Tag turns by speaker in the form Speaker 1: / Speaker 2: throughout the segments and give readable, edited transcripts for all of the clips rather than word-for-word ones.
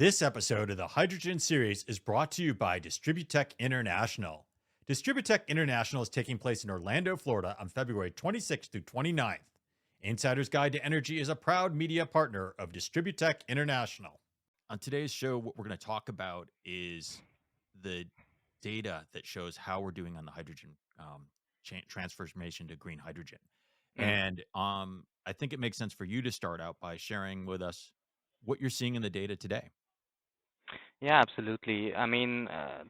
Speaker 1: This episode of the Hydrogen series is brought to you by Distributech International. Distributech International is taking place in Orlando, Florida on February 26th through 29th. Insider's Guide to Energy is a proud media partner of Distributech International. On today's show, what we're going to talk about is the data that shows how we're doing on the hydrogen transformation to green hydrogen.
Speaker 2: Mm.
Speaker 1: And I think it makes sense for you to start out by sharing with us what you're seeing in the data today.
Speaker 2: Yeah, absolutely.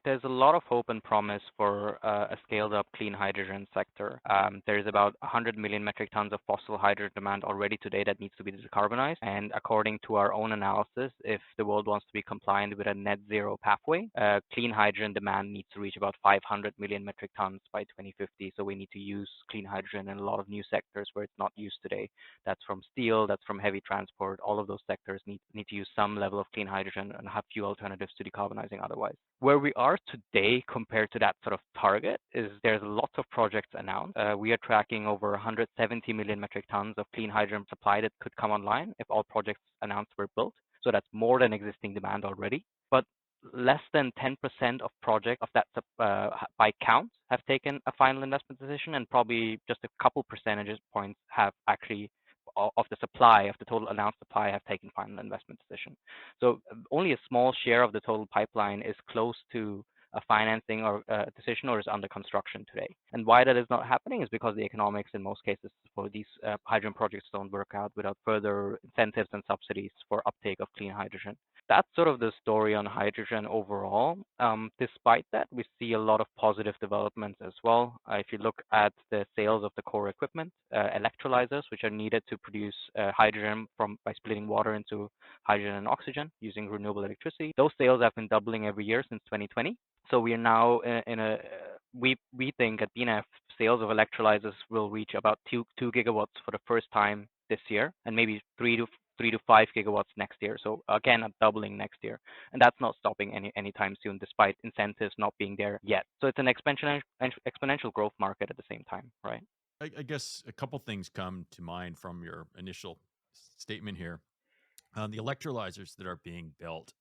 Speaker 2: There's a lot of hope and promise for a scaled-up clean hydrogen sector. There's about 100 million metric tons of fossil hydrogen demand already today that needs to be decarbonized. And according to our own analysis, if the world wants to be compliant with a net zero pathway, clean hydrogen demand needs to reach about 500 million metric tons by 2050. So we need to use clean hydrogen in a lot of new sectors where it's not used today. That's from steel, that's from heavy transport. All of those sectors need to use some level of clean hydrogen and have few alternatives to decarbonizing otherwise. Where we are today compared to that sort of target is there's lots of projects announced. We are tracking over 170 million metric tons of clean hydrogen supply that could come online if all projects announced were built. So that's more than existing demand already. But less than 10% of projects of that by count have taken a final investment decision, and probably just a couple percentage points have actually of the supply, of the total announced supply, have taken final investment decision. So only a small share of the total pipeline is close to a financing or a decision or is under construction today. And why that is not happening is because the economics in most cases for these hydrogen projects don't work out without further incentives and subsidies for uptake of clean hydrogen. That's sort of the story on hydrogen overall. Despite that, we see a lot of positive developments as well. If you look at the sales of the core equipment, electrolyzers, which are needed to produce hydrogen by splitting water into hydrogen and oxygen using renewable electricity, those sales have been doubling every year since 2020. So we are now we think at BNF sales of electrolyzers will reach about 2 gigawatts for the first time this year, and maybe 3 to 5 gigawatts next year. So again, a doubling next year, and that's not stopping anytime soon, despite incentives not being there yet. So it's an exponential growth market at the same time, right?
Speaker 1: I guess a couple things come to mind from your initial statement here. The electrolyzers that are being built.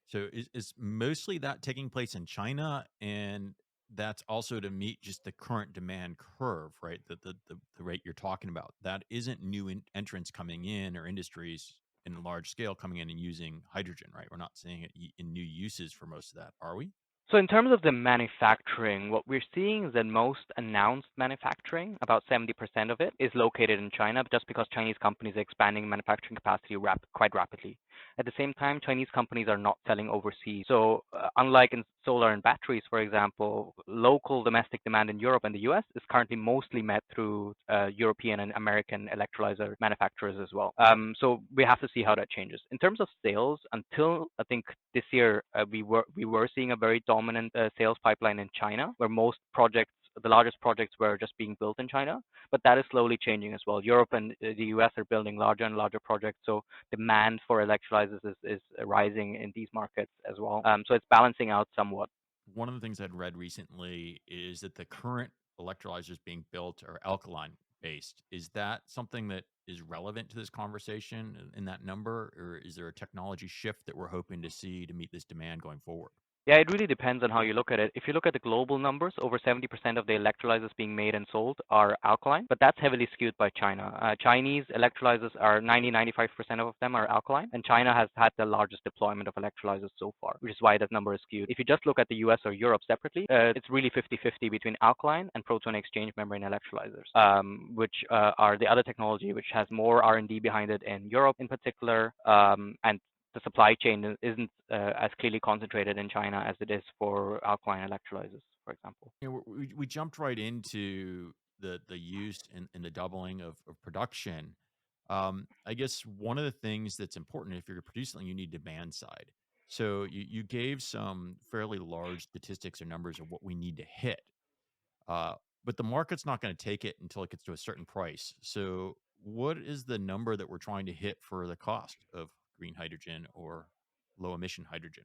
Speaker 1: So is mostly that taking place in China, and that's also to meet just the current demand curve, right? The rate you're talking about. That isn't new entrants coming in or industries in large scale coming in and using hydrogen, right? We're not seeing it in new uses for most of that, are we?
Speaker 2: So in terms of the manufacturing, what we're seeing is that most announced manufacturing, about 70% of it, is located in China, just because Chinese companies are expanding manufacturing capacity quite rapidly. At the same time, Chinese companies are not selling overseas. So unlike in solar and batteries, for example, local domestic demand in Europe and the US is currently mostly met through European and American electrolyzer manufacturers as well. So we have to see how that changes. In terms of sales, until I think this year, we were seeing a very dominant sales pipeline in China, where most projects, the largest projects, were just being built in China. But that is slowly changing as well. Europe and the US are building larger and larger projects, so demand for electrolyzers is rising in these markets as well. So it's balancing out somewhat.
Speaker 1: One of the things I'd read recently is that the current electrolyzers being built are alkaline based. Is that something that is relevant to this conversation in that number, or is there a technology shift that we're hoping to see to meet this demand going forward?
Speaker 2: Yeah, it really depends on how you look at it. If you look at the global numbers, over 70% of the electrolyzers being made and sold are alkaline, but that's heavily skewed by China. Chinese electrolyzers are 95% of them are alkaline, and China has had the largest deployment of electrolyzers so far, which is why that number is skewed. If you just look at the US or Europe separately, it's really 50-50 between alkaline and proton exchange membrane electrolyzers, which are the other technology which has more R&D behind it in Europe in particular, and the supply chain isn't as clearly concentrated in China as it is for alkaline electrolyzers, for example.
Speaker 1: You know, we jumped right into the use and the doubling of production. I guess one of the things that's important if you're producing, you need demand side. So you gave some fairly large statistics or numbers of what we need to hit, uh, but the market's not going to take it until it gets to a certain price. So what is the number that we're trying to hit for the cost of green hydrogen or low emission hydrogen?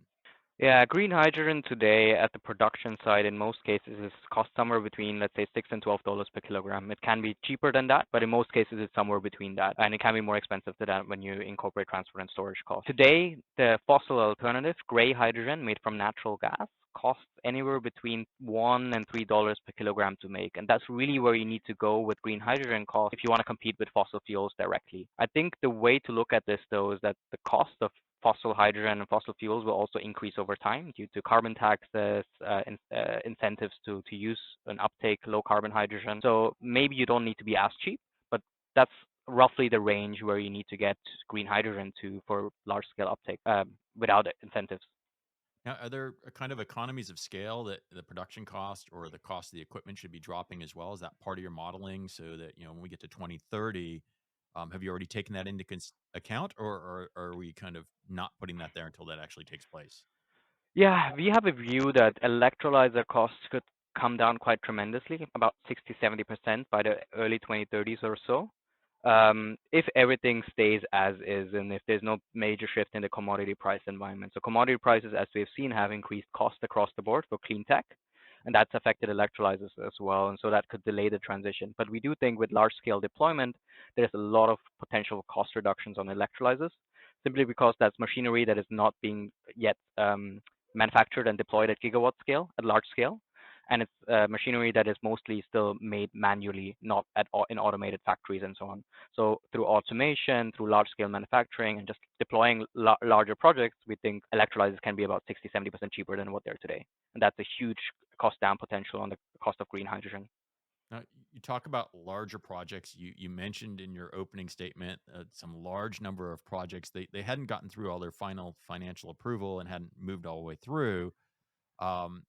Speaker 2: Yeah, green hydrogen today at the production side in most cases is cost somewhere between, let's say, $6 and $12 per kilogram. It can be cheaper than that, but in most cases it's somewhere between that, and it can be more expensive than that when you incorporate transport and storage costs. Today, the fossil alternative, gray hydrogen made from natural gas, costs anywhere between $1 and $3 per kilogram to make, and that's really where you need to go with green hydrogen costs if you want to compete with fossil fuels directly. I think the way to look at this though is that the cost of fossil hydrogen and fossil fuels will also increase over time due to carbon taxes, incentives to use an uptake low carbon hydrogen. So maybe you don't need to be as cheap, but that's roughly the range where you need to get green hydrogen to for large scale uptake without incentives.
Speaker 1: Now, are there kind of economies of scale that the production cost or the cost of the equipment should be dropping as well? Is that part of your modeling so that, when we get to 2030, have you already taken that into account, or are we kind of not putting that there until that actually takes place?
Speaker 2: Yeah, we have a view that electrolyzer costs could come down quite tremendously, about 60-70% by the early 2030s or so. If everything stays as is and if there's no major shift in the commodity price environment. So commodity prices, as we've seen, have increased cost across the board for clean tech, and that's affected electrolyzers as well. And so that could delay the transition. But we do think with large scale deployment, there's a lot of potential cost reductions on electrolyzers, simply because that's machinery that is not being yet manufactured and deployed at gigawatt scale, at large scale. And it's machinery that is mostly still made manually, not in automated factories and so on. So through automation, through large-scale manufacturing, and just deploying larger projects, we think electrolyzers can be about 60-70% cheaper than what they're today. And that's a huge cost down potential on the cost of green hydrogen.
Speaker 1: Now, you talk about larger projects. You mentioned in your opening statement some large number of projects. They hadn't gotten through all their final financial approval and hadn't moved all the way through. Um,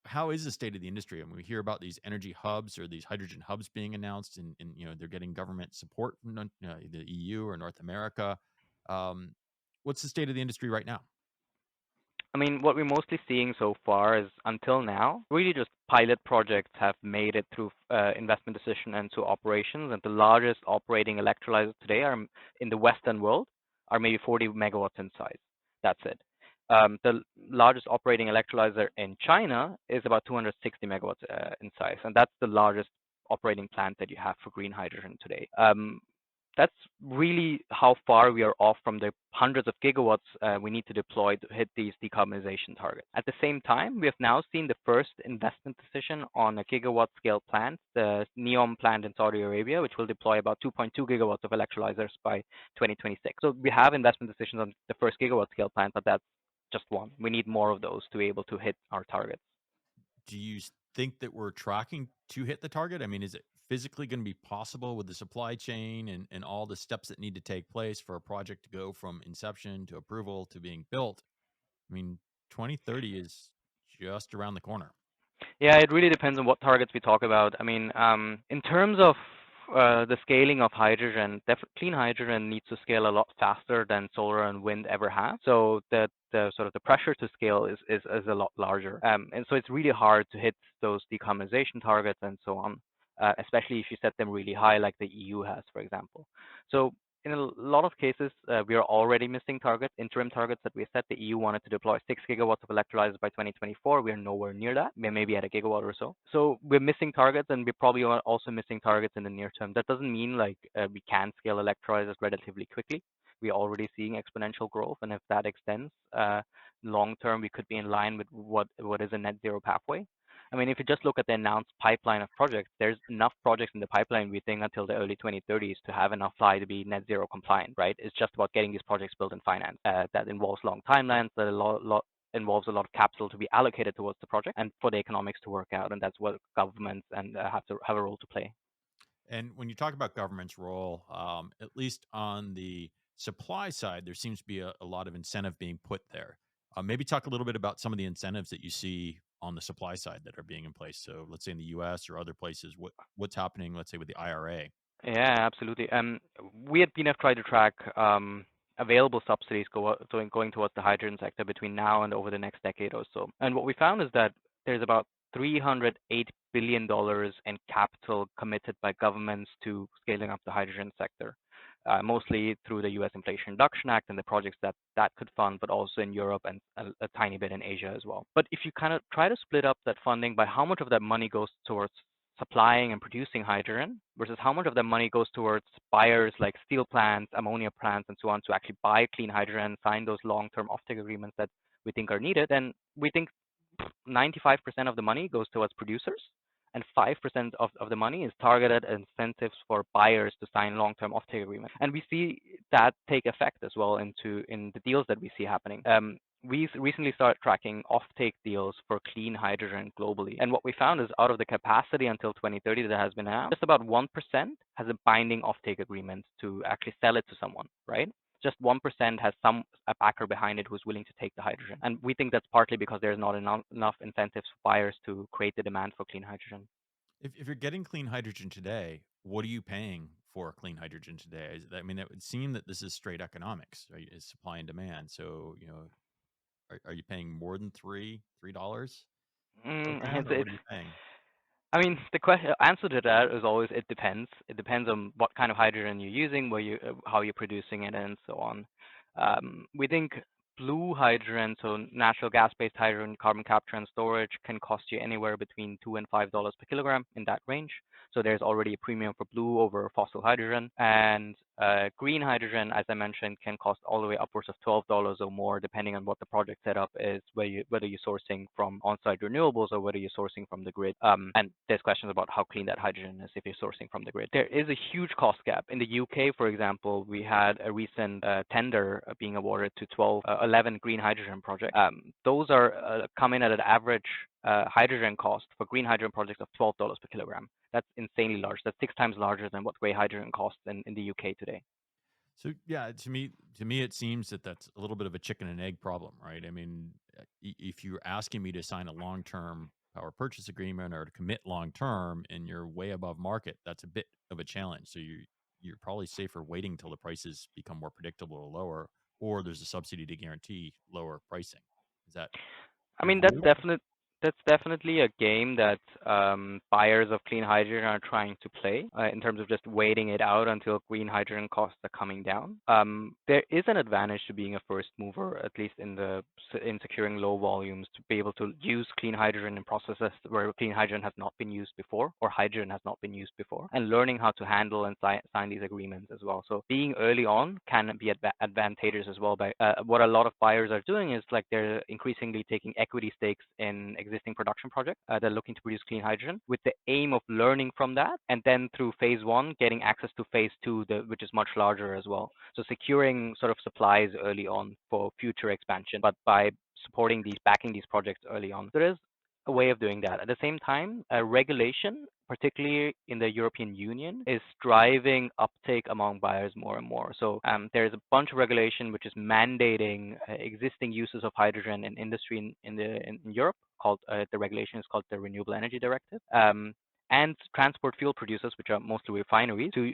Speaker 1: how is the state of the industry? I mean, we hear about these energy hubs or these hydrogen hubs being announced, and they're getting government support from the EU or North America. Um, what's the state of the industry right now?
Speaker 2: I mean, what we're mostly seeing so far is until now, really just pilot projects have made it through investment decision and to operations. And the largest operating electrolyzers today are in the Western world are maybe 40 megawatts in size. That's it. The largest operating electrolyzer in China is about 260 megawatts in size, and that's the largest operating plant that you have for green hydrogen today. That's really how far we are off from the hundreds of gigawatts we need to deploy to hit these decarbonization targets. At the same time, we have now seen the first investment decision on a gigawatt scale plant, the NEOM plant in Saudi Arabia, which will deploy about 2.2 gigawatts of electrolyzers by 2026. So we have investment decisions on the first gigawatt scale plant, but that's just one. We need more of those to be able to hit our targets.
Speaker 1: Do you think that we're tracking to hit the target? I mean, is it physically going to be possible with the supply chain and all the steps that need to take place for a project to go from inception to approval to being built? I mean, 2030 is just around the corner.
Speaker 2: Yeah, it really depends on what targets we talk about. I mean, in terms of the scaling of hydrogen, clean hydrogen needs to scale a lot faster than solar and wind ever have. So the sort of the pressure to scale is a lot larger. And so it's really hard to hit those decarbonization targets and so on, especially if you set them really high, like the EU has, for example. So in a lot of cases, we are already missing targets, interim targets that we set. The EU wanted to deploy 6 gigawatts of electrolyzers by 2024. We are nowhere near that. We're maybe at a gigawatt or so. So we're missing targets, and we probably are also missing targets in the near term. That doesn't mean like we can scale electrolyzers relatively quickly. We're already seeing exponential growth, and if that extends long term, we could be in line with what is a net zero pathway. I mean, if you just look at the announced pipeline of projects, there's enough projects in the pipeline, we think, until the early 2030s to have enough supply to be net zero compliant, right? It's just about getting these projects built and financed. That involves long timelines, that involves a lot of capital to be allocated towards the project and for the economics to work out. And that's what governments and have to have a role to play.
Speaker 1: And when you talk about government's role, at least on the supply side, there seems to be a lot of incentive being put there. Maybe talk a little bit about some of the incentives that you see on the supply side that are being in place. So let's say in the U.S. or other places, what's happening? Let's say with the IRA.
Speaker 2: Yeah, absolutely. We at BNF tried to track available subsidies going towards the hydrogen sector between now and over the next decade or so. And what we found is that there's about $308 billion in capital committed by governments to scaling up the hydrogen sector. mostly through the U.S. Inflation Reduction Act and the projects that could fund, but also in Europe and a tiny bit in Asia as well. But if you kind of try to split up that funding by how much of that money goes towards supplying and producing hydrogen versus how much of that money goes towards buyers like steel plants, ammonia plants, and so on to actually buy clean hydrogen, sign those long-term offtake agreements that we think are needed, then we think 95% of the money goes towards producers and 5% of the money is targeted incentives for buyers to sign long-term offtake agreements. And we see that take effect as well in the deals that we see happening. We recently started tracking offtake deals for clean hydrogen globally. And what we found is out of the capacity until 2030 that has been announced, just about 1% has a binding offtake agreement to actually sell it to someone, right? Just 1% has a backer behind it who's willing to take the hydrogen. And we think that's partly because there's not enough incentives for buyers to create the demand for clean hydrogen.
Speaker 1: If you're getting clean hydrogen today, what are you paying for clean hydrogen today? I mean, it would seem that this is straight economics, right? It's supply and demand. So, are you paying more than $3 kilogram, or what are you paying?
Speaker 2: I mean, the answer to that is always it depends. It depends on what kind of hydrogen you're using, how you're producing it, and so on. We think blue hydrogen, so natural gas-based hydrogen, carbon capture and storage, can cost you anywhere between $2 and $5 per kilogram, in that range. So there's already a premium for blue over fossil hydrogen. And green hydrogen, as I mentioned, can cost all the way upwards of $12 or more, depending on what the project setup is, whether you're sourcing from on-site renewables or whether you're sourcing from the grid. And there's questions about how clean that hydrogen is if you're sourcing from the grid. There is a huge cost gap. In the UK, for example, we had a recent tender being awarded to 11 green hydrogen projects. Those are come in at an average hydrogen cost for green hydrogen projects of $12 per kilogram. That's insanely large. That's 6 times larger than what gray hydrogen costs in the UK today.
Speaker 1: So yeah, to me, it seems that that's a little bit of a chicken and egg problem, right? I mean, if you're asking me to sign a long-term power purchase agreement or to commit long-term, and you're way above market, that's a bit of a challenge. So you're probably safer waiting till the prices become more predictable or lower, or there's a subsidy to guarantee lower pricing. Is that
Speaker 2: I
Speaker 1: your
Speaker 2: mean,
Speaker 1: view?
Speaker 2: that's definitely a game that buyers of clean hydrogen are trying to play in terms of just waiting it out until green hydrogen costs are coming down. There is an advantage to being a first mover, at least in securing low volumes, to be able to use clean hydrogen in processes where clean hydrogen has not been used before or hydrogen has not been used before, and learning how to handle and sign these agreements as well. So being early on can be advantageous as well. By what a lot of buyers are doing is like they're increasingly taking equity stakes in existing production projects. They're looking to produce clean hydrogen with the aim of learning from that, and then through phase 1, getting access to phase 2, which is much larger as well. So securing sort of supplies early on for future expansion, but by backing these projects early on. There is a way of doing that. At the same time, regulation, particularly in the European Union, is driving uptake among buyers more and more. So there's a bunch of regulation which is mandating existing uses of hydrogen in industry in Europe. The regulation is called the Renewable Energy Directive. And transport fuel producers, which are mostly refineries, to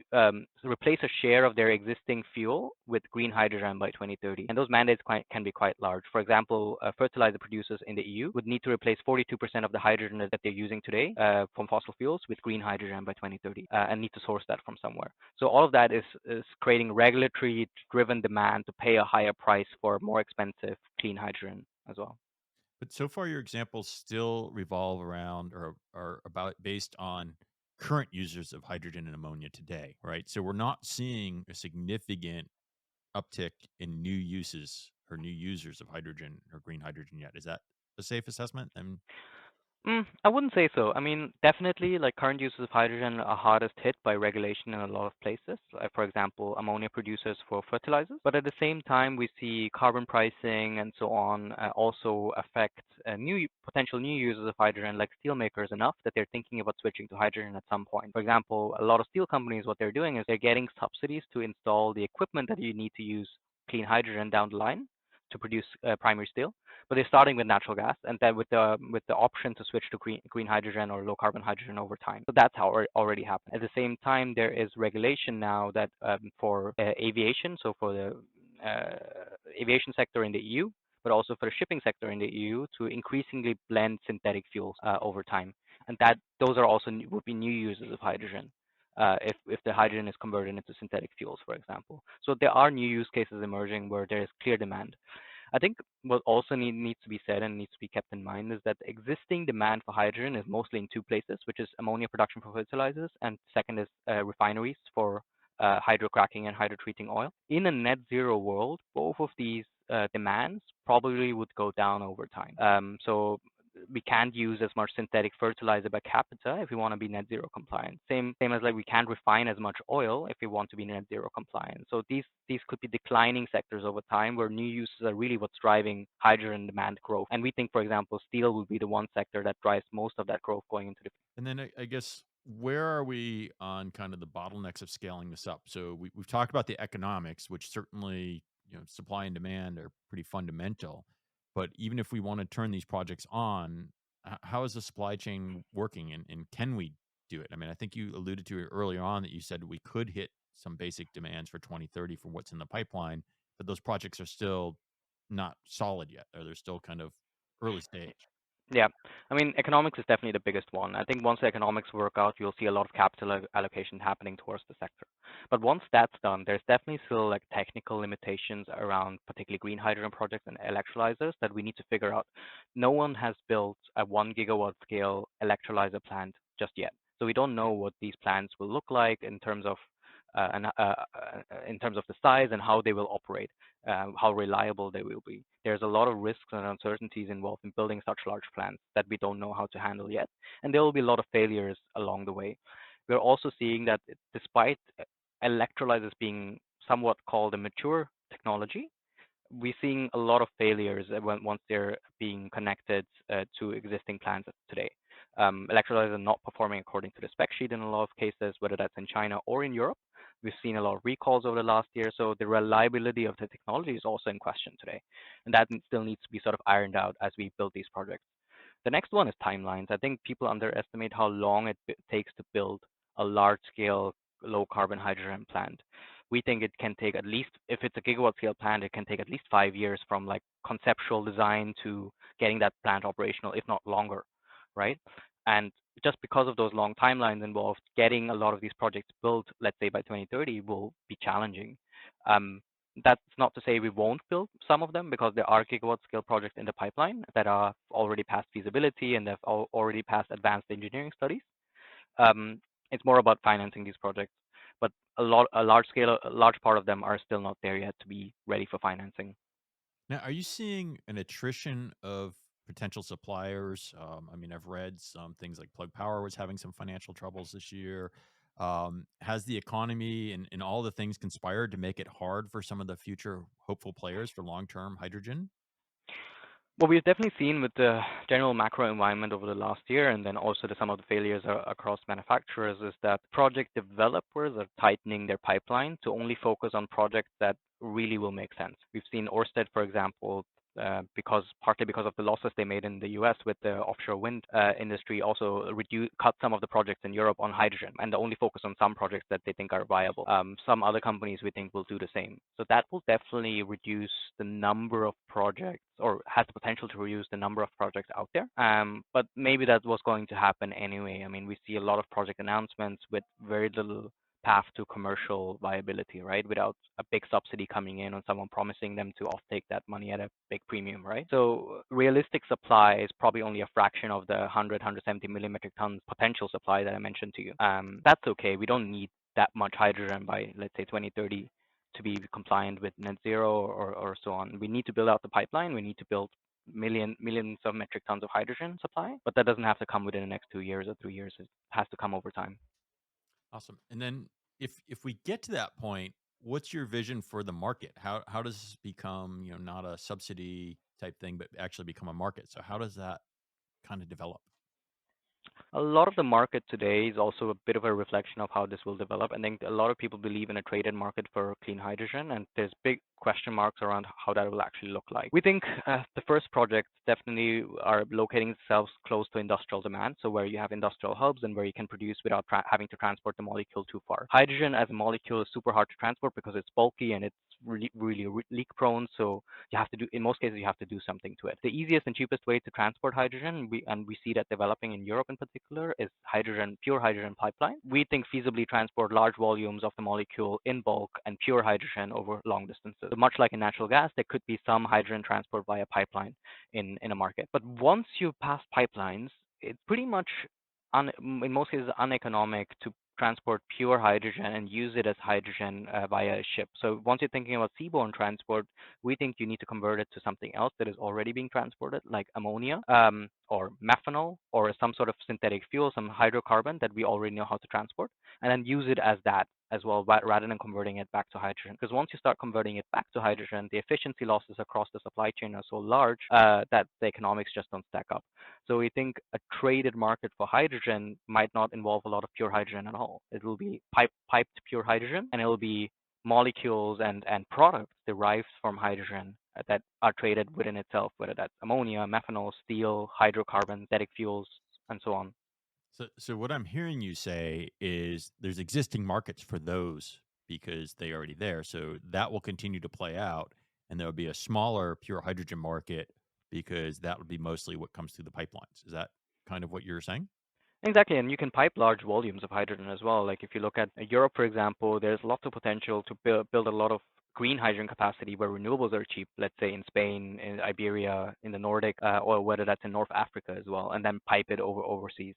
Speaker 2: replace a share of their existing fuel with green hydrogen by 2030. And those mandates can be quite large. For example, fertilizer producers in the EU would need to replace 42% of the hydrogen that they're using today from fossil fuels with green hydrogen by 2030 and need to source that from somewhere. So all of that is creating regulatory-driven demand to pay a higher price for more expensive clean hydrogen as well.
Speaker 1: But so far, your examples still revolve around or are about based on current users of hydrogen and ammonia today, right? So we're not seeing a significant uptick in new uses or new users of hydrogen or green hydrogen yet. Is that a safe assessment? And
Speaker 2: I wouldn't say so. I mean, definitely, like current uses of hydrogen are hardest hit by regulation in a lot of places. For example, ammonia producers for fertilizers. But at the same time, we see carbon pricing and so on also affect potential new users of hydrogen, like steel makers, enough that they're thinking about switching to hydrogen at some point. For example, a lot of steel companies, what they're doing is they're getting subsidies to install the equipment that you need to use clean hydrogen down the line to produce primary steel, but they're starting with natural gas, and then with the option to switch to green hydrogen or low carbon hydrogen over time. So that's how it already happened. At the same time, there is regulation now that for aviation, so for the aviation sector in the EU, but also for the shipping sector in the EU, to increasingly blend synthetic fuels over time, and those are also would be new users of hydrogen. if the hydrogen is converted into synthetic fuels, for example. So there are new use cases emerging where there is clear demand. I think what also needs to be said and needs to be kept in mind is that existing demand for hydrogen is mostly in two places, which is ammonia production for fertilizers, and second is refineries for hydrocracking and hydrotreating oil. In a net zero world, both of these demands probably would go down over time. So we can't use as much synthetic fertilizer per capita if we want to be net zero compliant. Same as like we can't refine as much oil if we want to be net zero compliant. So these could be declining sectors over time where new uses are really what's driving hydrogen demand growth. And we think, for example, steel will be the one sector that drives most of that growth going into the future.
Speaker 1: And then I guess, where are we on kind of the bottlenecks of scaling this up? So we've talked about the economics, which certainly, supply and demand are pretty fundamental. But even if we want to turn these projects on, how is the supply chain working, and can we do it? I mean, I think you alluded to it earlier on that you said we could hit some basic demands for 2030 for what's in the pipeline, but those projects are still not solid yet, or they're still kind of early stage.
Speaker 2: Yeah, I mean, economics is definitely the biggest one. I think once the economics work out, you'll see a lot of capital allocation happening towards the sector. But once that's done, there's definitely still like technical limitations around particularly green hydrogen projects and electrolyzers that we need to figure out. No one has built a 1 gigawatt scale electrolyzer plant just yet. So we don't know what these plants will look like in terms of the size and how they will operate, how reliable they will be. There's a lot of risks and uncertainties involved in building such large plants that we don't know how to handle yet, and there will be a lot of failures along the way. We're also seeing that despite electrolyzers being somewhat called a mature technology, we're seeing a lot of failures once they're being connected to existing plants today. Electrolyzers are not performing according to the spec sheet in a lot of cases, whether that's in China or in Europe. We've seen a lot of recalls over the last year, so the reliability of the technology is also in question today. And that still needs to be sort of ironed out as we build these projects. The next one is timelines. I think people underestimate how long it takes to build a large-scale low-carbon hydrogen plant. We think it can take at least, if it's a gigawatt-scale plant, it can take at least 5 years from like conceptual design to getting that plant operational, if not longer, right? And just because of those long timelines involved, getting a lot of these projects built, let's say by 2030, will be challenging. That's not to say we won't build some of them, because there are gigawatt scale projects in the pipeline that are already past feasibility and they've already passed advanced engineering studies. It's more about financing these projects, but a large part of them are still not there yet to be ready for financing.
Speaker 1: Now, are you seeing an attrition of potential suppliers? I mean, I've read some things like Plug Power was having some financial troubles this year. Has the economy and all the things conspired to make it hard for some of the future hopeful players for long term hydrogen?
Speaker 2: What we've definitely seen with the general macro environment over the last year, and then also some of the failures across manufacturers, is that project developers are tightening their pipeline to only focus on projects that really will make sense. We've seen Ørsted, for example, partly because of the losses they made in the US with the offshore wind industry, also cut some of the projects in Europe on hydrogen and only focus on some projects that they think are viable. Some other companies we think will do the same. So that will definitely reduce the number of projects, or has the potential to reduce the number of projects out there. But maybe that was going to happen anyway. I mean, we see a lot of project announcements with very little path to commercial viability, right? Without a big subsidy coming in or someone promising them to offtake that money at a big premium, right? So realistic supply is probably only a fraction of the 170 million metric tons potential supply that I mentioned to you. That's okay. We don't need that much hydrogen by, let's say, 2030 to be compliant with net zero or so on. We need to build out the pipeline. We need to build millions of metric tons of hydrogen supply, but that doesn't have to come within the next 2 years or 3 years. It has to come over time.
Speaker 1: Awesome. And then if we get to that point, what's your vision for the market? How does this become, not a subsidy type thing, but actually become a market? So how does that kind of develop?
Speaker 2: A lot of the market today is also a bit of a reflection of how this will develop. I think a lot of people believe in a traded market for clean hydrogen, and there's big question marks around how that will actually look like. We think the first projects definitely are locating themselves close to industrial demand, so where you have industrial hubs and where you can produce without having to transport the molecule too far. Hydrogen as a molecule is super hard to transport because it's bulky and it's really leak prone. So you have to do, in most cases, you have to do something to it. The easiest and cheapest way to transport hydrogen, we see that developing in Europe in particular, is pure hydrogen pipeline. We think feasibly transport large volumes of the molecule in bulk and pure hydrogen over long distances. So much like in natural gas, there could be some hydrogen transport via pipeline in a market. But once you pass pipelines, it's pretty much in most cases uneconomic to transport pure hydrogen and use it as hydrogen via a ship. So once you're thinking about seaborne transport, we think you need to convert it to something else that is already being transported, like ammonia or methanol or some sort of synthetic fuel, some hydrocarbon that we already know how to transport, and then use it as that as well, rather than converting it back to hydrogen. Because once you start converting it back to hydrogen, the efficiency losses across the supply chain are so large that the economics just don't stack up. So we think a traded market for hydrogen might not involve a lot of pure hydrogen at all. It will be piped pure hydrogen, and it will be molecules and products derived from hydrogen that are traded within itself, whether that's ammonia, methanol, steel, hydrocarbons, synthetic fuels, and so on.
Speaker 1: So what I'm hearing you say is there's existing markets for those because they're already there. So that will continue to play out, and there will be a smaller pure hydrogen market because that would be mostly what comes through the pipelines. Is that kind of what you're saying?
Speaker 2: Exactly, and you can pipe large volumes of hydrogen as well. Like if you look at Europe, for example, there's lots of potential to build a lot of green hydrogen capacity where renewables are cheap, let's say in Spain, in Iberia, in the Nordic, or whether that's in North Africa as well, and then pipe it overseas,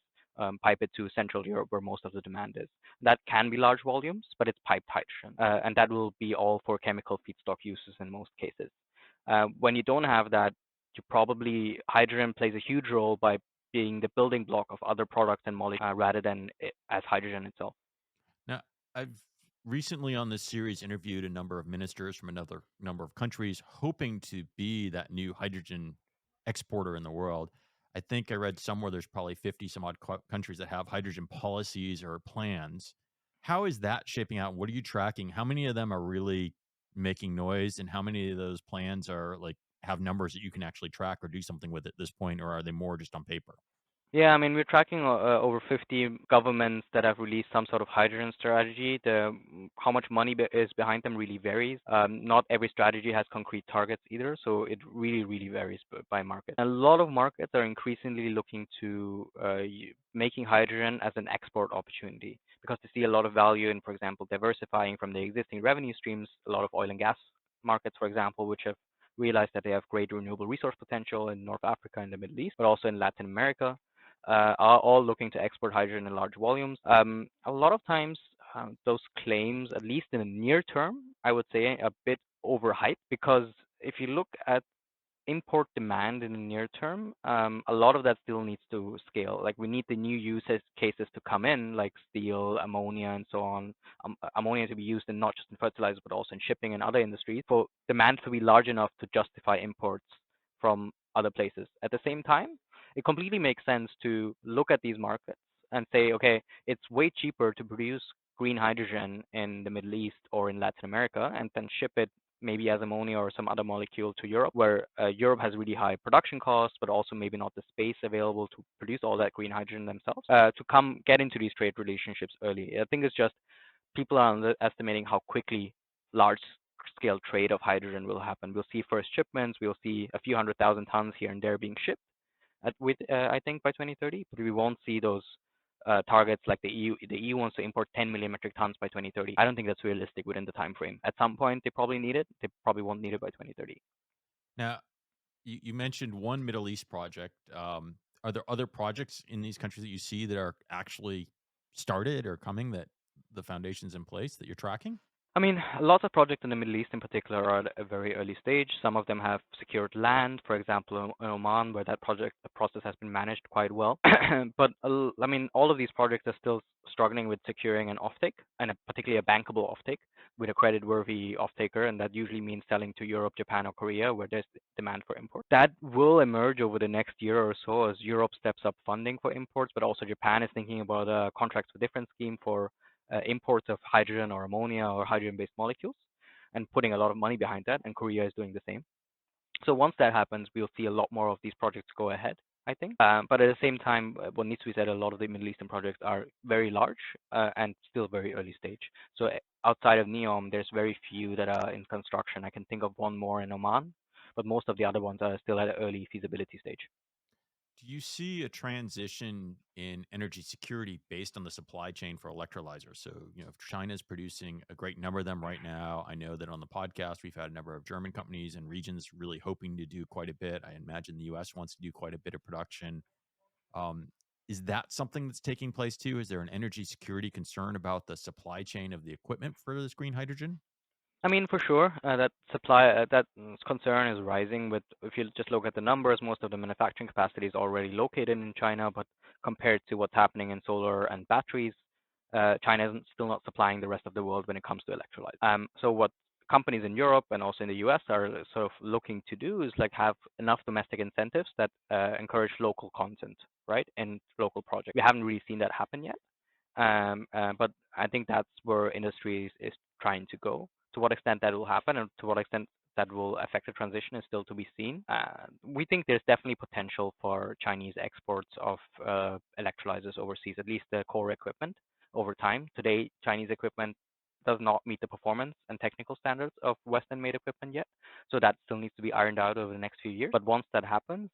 Speaker 2: pipe it to Central Europe where most of the demand is. That can be large volumes, but it's piped hydrogen, and that will be all for chemical feedstock uses in most cases. When you don't have that, hydrogen plays a huge role by being the building block of other products and molecules rather than as hydrogen itself.
Speaker 1: Now, I've recently on this series interviewed a number of ministers from another number of countries, hoping to be that new hydrogen exporter in the world. I think I read somewhere there's probably 50 some odd countries that have hydrogen policies or plans. How is that shaping out? What are you tracking? How many of them are really making noise, and how many of those plans are like have numbers that you can actually track or do something with at this point, or are they more just on paper?
Speaker 2: Yeah, I mean, we're tracking over 50 governments that have released some sort of hydrogen strategy. How much money is behind them really varies. Not every strategy has concrete targets either, so it really varies by market. A lot of markets are increasingly looking to making hydrogen as an export opportunity because they see a lot of value in, for example, diversifying from the existing revenue streams. A lot of oil and gas markets, for example, which have realized that they have great renewable resource potential in North Africa and the Middle East, but also in Latin America, are all looking to export hydrogen in large volumes. A lot of times, those claims, at least in the near term, I would say a bit overhyped because if you look at import demand in the near term, a lot of that still needs to scale. Like we need the new use cases to come in, like steel, ammonia, and so on. Ammonia to be used in not just in fertilizers, but also in shipping and other industries for demand to be large enough to justify imports from other places. At the same time, it completely makes sense to look at these markets and say, okay, it's way cheaper to produce green hydrogen in the Middle East or in Latin America and then ship it maybe as ammonia or some other molecule to Europe, where Europe has really high production costs, but also maybe not the space available to produce all that green hydrogen themselves, to come get into these trade relationships early. I think it's just people are underestimating how quickly large scale trade of hydrogen will happen. We'll see first shipments, we'll see a few 100,000 tons here and there being shipped I think by 2030, but we won't see those targets like the EU. The EU wants to import 10 million metric tons by 2030. I don't think that's realistic within the time frame. At some point, they probably need it. They probably won't need it by 2030.
Speaker 1: Now, you mentioned one Middle East project. Are there other projects in these countries that you see that are actually started or coming that the foundation's in place that you're tracking?
Speaker 2: I mean, lots of projects in the Middle East in particular are at a very early stage. Some of them have secured land, for example, in Oman, where the process has been managed quite well. But I mean, all of these projects are still struggling with securing an offtake, and particularly a bankable offtake with a credit-worthy offtaker, and that usually means selling to Europe, Japan, or Korea, where there's demand for import. That will emerge over the next year or so as Europe steps up funding for imports, but also Japan is thinking about a contracts for different scheme for imports of hydrogen or ammonia or hydrogen-based molecules and putting a lot of money behind that, and Korea is doing the same. So once that happens, we'll see a lot more of these projects go ahead. I think. But at the same time, what needs to be said, a lot of the Middle Eastern projects are very large and still very early stage. So outside of NEOM, there's very few that are in construction. I can think of one more in Oman, but most of the other ones are still at an early feasibility stage.
Speaker 1: Do you see a transition in energy security based on the supply chain for electrolyzers? So, if China is producing a great number of them right now, I know that on the podcast, we've had a number of German companies and regions really hoping to do quite a bit. I imagine the US wants to do quite a bit of production. Um, is that something that's taking place too? Is there an energy security concern about the supply chain of the equipment for this green hydrogen?
Speaker 2: I mean, for sure, that concern is rising. With if you just look at the numbers, most of the manufacturing capacity is already located in China, but compared to what's happening in solar and batteries, China is still not supplying the rest of the world when it comes to electrolytes. So what companies in Europe and also in the US are sort of looking to do is like have enough domestic incentives that encourage local content, right, in local projects. We haven't really seen that happen yet. But I think that's where industry is trying to go. To what extent that will happen and to what extent that will affect the transition is still to be seen. We think there's definitely potential for Chinese exports of electrolyzers overseas, at least the core equipment over time. Today, Chinese equipment does not meet the performance and technical standards of Western-made equipment yet. So that still needs to be ironed out over the next few years. But once that happens,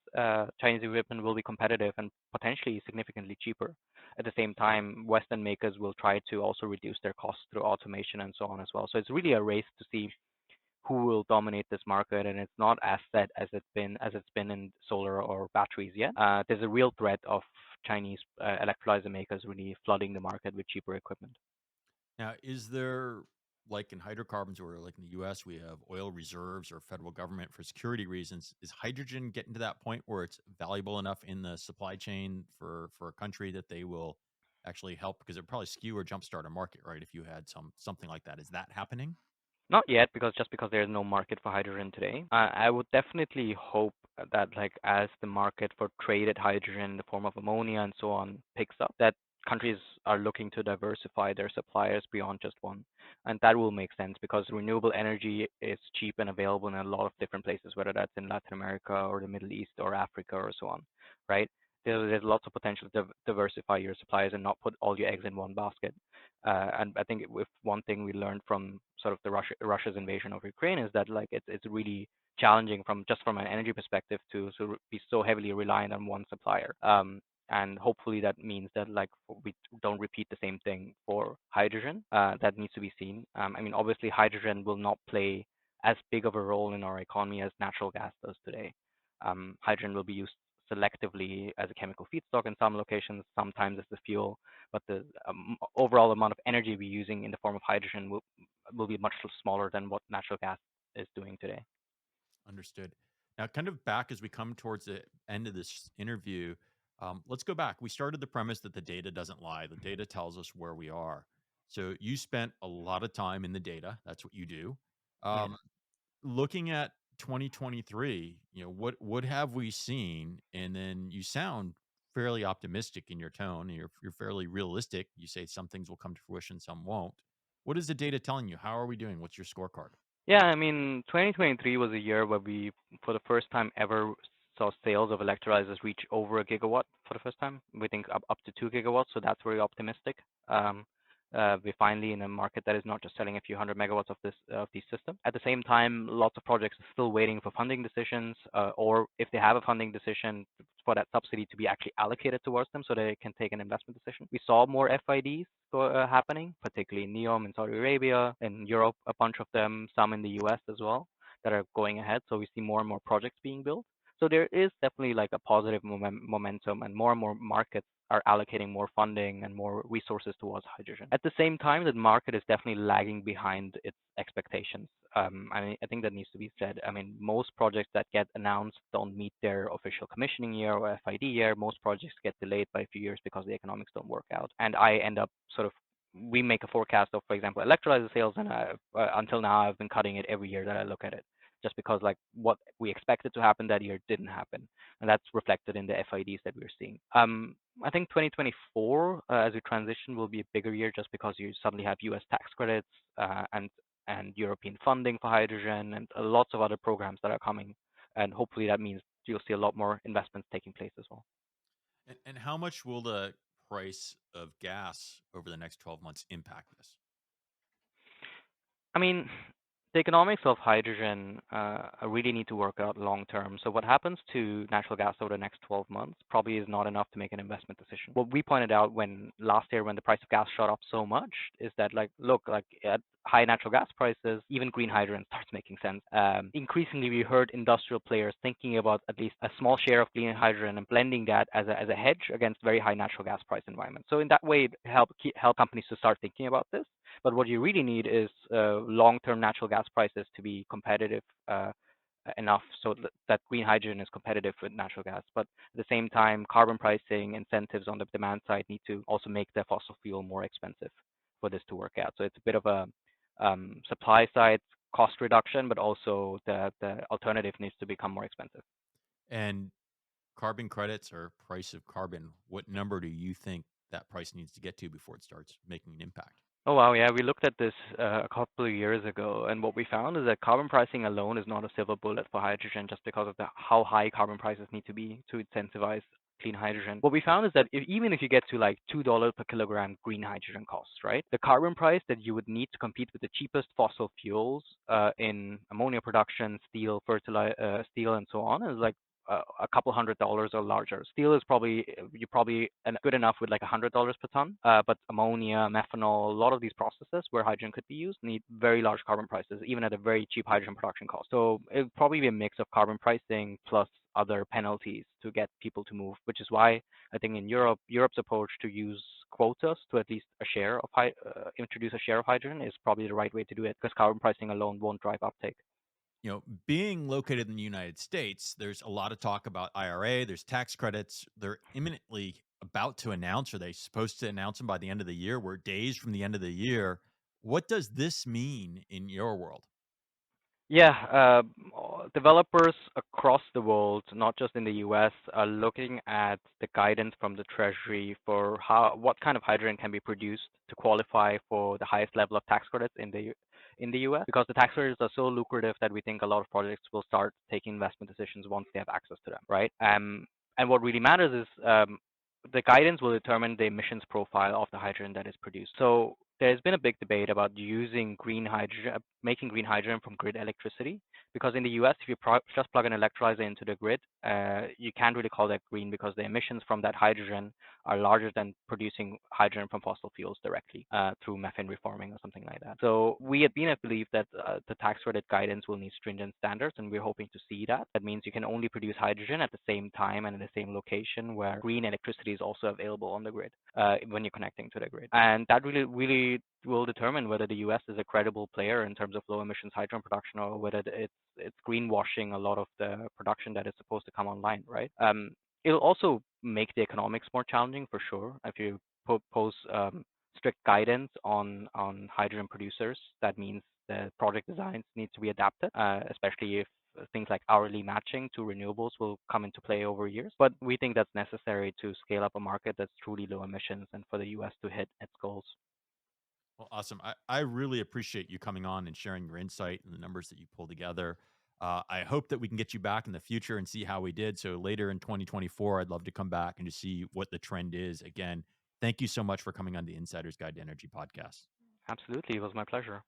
Speaker 2: Chinese equipment will be competitive and potentially significantly cheaper. At the same time, Western makers will try to also reduce their costs through automation and so on as well. So it's really a race to see who will dominate this market, and it's not as set as it's been in solar or batteries yet. There's a real threat of Chinese electrolyzer makers really flooding the market with cheaper equipment.
Speaker 1: Now, is there, like in hydrocarbons or like in the US, we have oil reserves or federal government for security reasons? Is hydrogen getting to that point where it's valuable enough in the supply chain for a country that they will actually help? Because it probably skew or jumpstart a market, right? If you had something like that, is that happening?
Speaker 2: Not yet, because just because there's no market for hydrogen today. I would definitely hope that like as the market for traded hydrogen in the form of ammonia and so on picks up, that countries are looking to diversify their suppliers beyond just one. And that will make sense because renewable energy is cheap and available in a lot of different places, whether that's in Latin America or the Middle East or Africa or so on, right? There's lots of potential to diversify your suppliers and not put all your eggs in one basket. And I think if one thing we learned from sort of the Russia's invasion of Ukraine is that like it's really challenging from an energy perspective to be so heavily reliant on one supplier. And hopefully that means that like we don't repeat the same thing for hydrogen. That needs to be seen. I mean, obviously hydrogen will not play as big of a role in our economy as natural gas does today. Hydrogen will be used selectively as a chemical feedstock in some locations, sometimes as the fuel, but the overall amount of energy we're using in the form of hydrogen will be much smaller than what natural gas is doing today.
Speaker 1: Understood. Now, kind of back as we come towards the end of this interview, let's go back. We started the premise that the data doesn't lie. The data tells us where we are. So you spent a lot of time in the data. That's what you do.
Speaker 2: Yes.
Speaker 1: Um, Looking at 2023, what have we seen? And then you sound fairly optimistic in your tone. You're fairly realistic. You say some things will come to fruition, some won't. What is the data telling you? How are we doing? What's your scorecard?
Speaker 2: Yeah, I mean, 2023 was a year where we, for the first time ever, saw sales of electrolyzers reach over a gigawatt for the first time. We think up to 2 gigawatts, so that's very optimistic. We're finally in a market that is not just selling a few hundred megawatts of these systems. At the same time, lots of projects are still waiting for funding decisions, or if they have a funding decision, for that subsidy to be actually allocated towards them so they can take an investment decision. We saw more FIDs happening, particularly in NEOM in Saudi Arabia, in Europe, a bunch of them, some in the US as well, that are going ahead. So we see more and more projects being built. So there is definitely like a positive momentum, and more markets are allocating more funding and more resources towards hydrogen. At the same time, the market is definitely lagging behind its expectations. I think that needs to be said. I mean, most projects that get announced don't meet their official commissioning year or FID year. Most projects get delayed by a few years because the economics don't work out. And I end up sort of, we make a forecast of, for example, electrolyzer sales, and until now I've been cutting it every year that I look at it, just because like what we expected to happen that year didn't happen, and that's reflected in the FIDs that we're seeing. I think 2024 as we transition will be a bigger year just because you suddenly have U.S. tax credits and European funding for hydrogen and lots of other programs that are coming, and hopefully that means you'll see a lot more investments taking place as well.
Speaker 1: And how much will the price of gas over the next 12 months impact this?
Speaker 2: I mean, the economics of hydrogen really need to work out long term. So what happens to natural gas over the next 12 months probably is not enough to make an investment decision. What we pointed out when last year when the price of gas shot up so much is that like, look, like at high natural gas prices, even green hydrogen starts making sense. Increasingly, we heard industrial players thinking about at least a small share of clean hydrogen and blending that as a hedge against very high natural gas price environment. So in that way, it help companies to start thinking about this. But what you really need is long-term natural gas prices to be competitive enough so that green hydrogen is competitive with natural gas. But at the same time, carbon pricing incentives on the demand side need to also make the fossil fuel more expensive for this to work out. So it's a bit of a supply side cost reduction, but also the alternative needs to become more expensive.
Speaker 1: And carbon credits or price of carbon, what number do you think that price needs to get to before it starts making an impact?
Speaker 2: Oh wow, yeah, we looked at this a couple of years ago, and what we found is that carbon pricing alone is not a silver bullet for hydrogen just because of how high carbon prices need to be to incentivize clean hydrogen. What we found is that even if you get to like $2 per kilogram green hydrogen costs, right? The carbon price that you would need to compete with the cheapest fossil fuels in ammonia production, steel, steel, and so on is like a couple $100 or larger. Steel is probably good enough with like $100 per ton, but ammonia, methanol, a lot of these processes where hydrogen could be used need very large carbon prices, even at a very cheap hydrogen production cost. So it would probably be a mix of carbon pricing plus other penalties to get people to move, which is why I think in Europe's approach to use quotas to at least introduce a share of hydrogen is probably the right way to do it because carbon pricing alone won't drive uptake.
Speaker 1: Being located in the United States, there's a lot of talk about IRA, there's tax credits. They're imminently about to announce, or they supposed to announce them by the end of the year. We're days from the end of the year. What does this mean in your world?
Speaker 2: Yeah, developers across the world, not just in the US, are looking at the guidance from the Treasury for what kind of hydrogen can be produced to qualify for the highest level of tax credits in the US, because the tax credits are so lucrative that we think a lot of projects will start taking investment decisions once they have access to them, right? And what really matters is the guidance will determine the emissions profile of the hydrogen that is produced. So there's been a big debate about using green hydrogen, making green hydrogen from grid electricity, because in the US, if you just plug an electrolyzer into the grid, you can't really call that green because the emissions from that hydrogen are larger than producing hydrogen from fossil fuels directly through methane reforming or something like that. So we at BNF believe that the tax credit guidance will need stringent standards, and we're hoping to see that. That means you can only produce hydrogen at the same time and in the same location where green electricity is also available on the grid when you're connecting to the grid. And that really will determine whether the US is a credible player in terms of low emissions hydrogen production or whether it's greenwashing a lot of the production that is supposed to come online, right? It'll also make the economics more challenging for sure. If you pose strict guidance on hydrogen producers, that means the project designs need to be adapted, especially if things like hourly matching to renewables will come into play over years. But we think that's necessary to scale up a market that's truly low emissions and for the US to hit its goals.
Speaker 1: Well, awesome. I really appreciate you coming on and sharing your insight and the numbers that you pull together. I hope that we can get you back in the future and see how we did. So later in 2024, I'd love to come back and to see what the trend is. Again, thank you so much for coming on the Insider's Guide to Energy podcast.
Speaker 2: Absolutely. It was my pleasure.